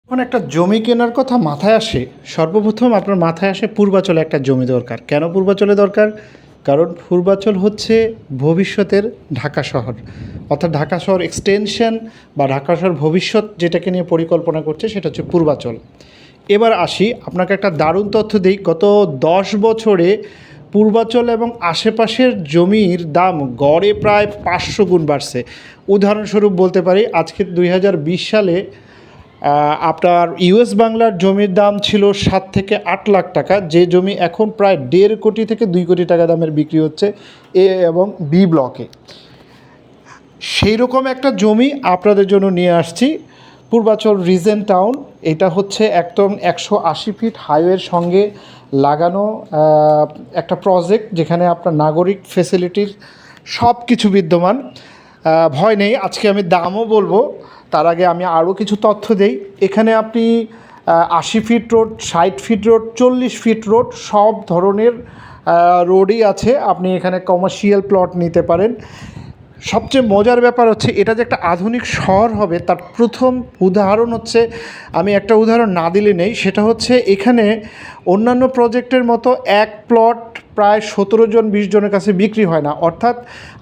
যখন একটা জমি কেনার কথা মাথায় আসে, সর্বপ্রথম আপনার মাথায় আসে পূর্বাচলে একটা জমি দরকার। কেন পূর্বাচলে দরকার? কারণ পূর্বাচল হচ্ছে ভবিষ্যতের ঢাকা শহর, অর্থাৎ ঢাকা শহর এক্সটেনশন বা ঢাকা শহর ভবিষ্যৎ যেটাকে নিয়ে পরিকল্পনা করছে সেটা হচ্ছে পূর্বাচল। এবার আসি, আপনাকে একটা দারুণ তথ্য দিই। গত 10 বছরে পূর্বাচল এবং আশেপাশের জমির দাম গড়ে প্রায় 500 গুণ বাড়ছে। উদাহরণস্বরূপ বলতে পারি, আজকে 2020 সালে আপনার ইউএস বাংলার জমির দাম ছিল 7 থেকে 8 লাখ টাকা, যে জমি এখন প্রায় 1.5 কোটি থেকে 2 কোটি টাকা দামের বিক্রি হচ্ছে এ এবং বি ব্লকে। সেই রকম একটা জমি আপনাদের জন্য নিয়ে আসছি, পূর্বাচল রিজেন্ট টাউন। এটা হচ্ছে একদম 180 ফিট হাইওয়ের সঙ্গে লাগানো একটা প্রজেক্ট, যেখানে আপনার নাগরিক ফেসিলিটির সব কিছু বিদ্যমান। ভয় নেই, আজকে আমি দামও বলবো। তার আগে আমি আরও কিছু তথ্য দেই। এখানে আপনি 80 fit road, 60 fit road, 40 fit road, সব ধরনের রোডই আছে। আপনি এখানে কমার্শিয়াল প্লট নিতে পারেন। সবচেয়ে মজার ব্যাপার হচ্ছে, এটা যে একটা আধুনিক শহর হবে তার প্রথম উদাহরণ হচ্ছে, আমি একটা উদাহরণ না দিলে নেই, সেটা হচ্ছে এখানে অন্যান্য প্রজেক্টের মতো এক প্লট প্রায় 17 জন 20 জনের কাছে বিক্রি হয় না। অর্থাৎ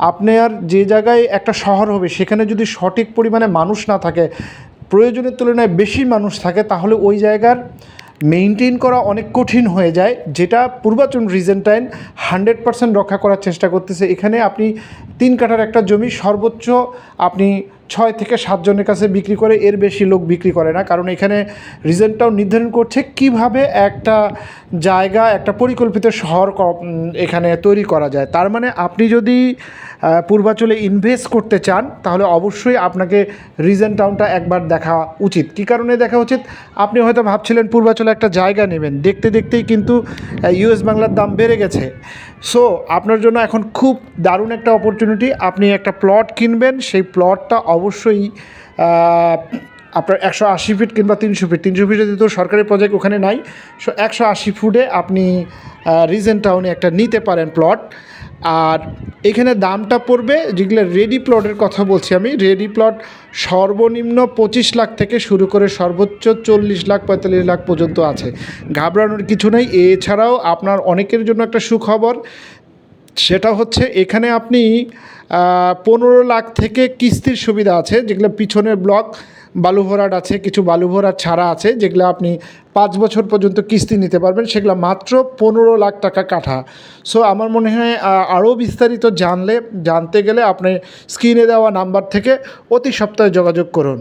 আপনার যে জায়গায় একটা শহর হবে সেখানে যদি সঠিক পরিমাণে মানুষ না থাকে, প্রয়োজনের তুলনায় বেশি মানুষ থাকে, তাহলে ওই জায়গার মেইনটেইন করা অনেক কঠিন হয়ে যায়, যেটা পূর্বাচল রিজেন্টাইন 100% রক্ষা করার চেষ্টা করতেছে। এখানে আপনি 3 কাঠার একটা জমি সর্বোচ্চ আপনি 6 থেকে 7 জনের কাছে বিক্রি করে, এর বেশি লোক বিক্রি করে না। কারণ এখানে রিজেন্টটাও নির্ধারণ করছে কিভাবে একটা জায়গা, একটা পরিকল্পিত শহর এখানে তৈরি করা যায়। তার মানে আপনি যদি পূর্বাচলে ইনভেস্ট করতে চান, তাহলে অবশ্যই আপনাকে রিজেন্ট টাউনটা একবার দেখা উচিত। কী কারণে দেখা উচিত? আপনি হয়তো ভাবছিলেন পূর্বাচলে একটা জায়গা নেবেন, দেখতে দেখতেই কিন্তু ইউএস বাংলার দাম বেড়ে গেছে। সো আপনার জন্য এখন খুব দারুণ একটা অপরচুনিটি। আপনি একটা প্লট কিনবেন, সেই প্লটটা অবশ্যই আপনার 180 ফিট কিংবা 300 ফিট, 300 ফিটে তো সরকারি প্রজেক্ট ওখানে নাই। 180 ফুটে আপনি রিজেন্ট টাউনে একটা নিতে পারেন প্লট। আর এখানে দামটা পড়বে, যেগুলো রেডি প্লটের কথা বলছি আমি, রেডি প্লট সর্বনিম্ন 25 লাখ থেকে শুরু করে সর্বোচ্চ 40 লাখ 45 লাখ পর্যন্ত আছে। ঘাবড়ানোর কিছু নেই। এছাড়াও আপনার অনেকের জন্য একটা সুখবর, সেটা হচ্ছে এখানে আপনি 15 লাখ থেকে কিস্তির সুবিধা আছে, যেগুলো পিছনের ব্লক বালুভরাট আছে, কিছু বালুভরাট ছাড়া আছে, যেগুলো আপনি 5 বছর পর্যন্ত কিস্তি নিতে পারবেন, সেগুলো মাত্র 15 লাখ টাকা কাঠা। সো আমার মনে হয় আরও বিস্তারিত জানতে গেলে আপনি স্ক্রিনে দেওয়া নাম্বার থেকে অতি সপ্তাহে যোগাযোগ করুন।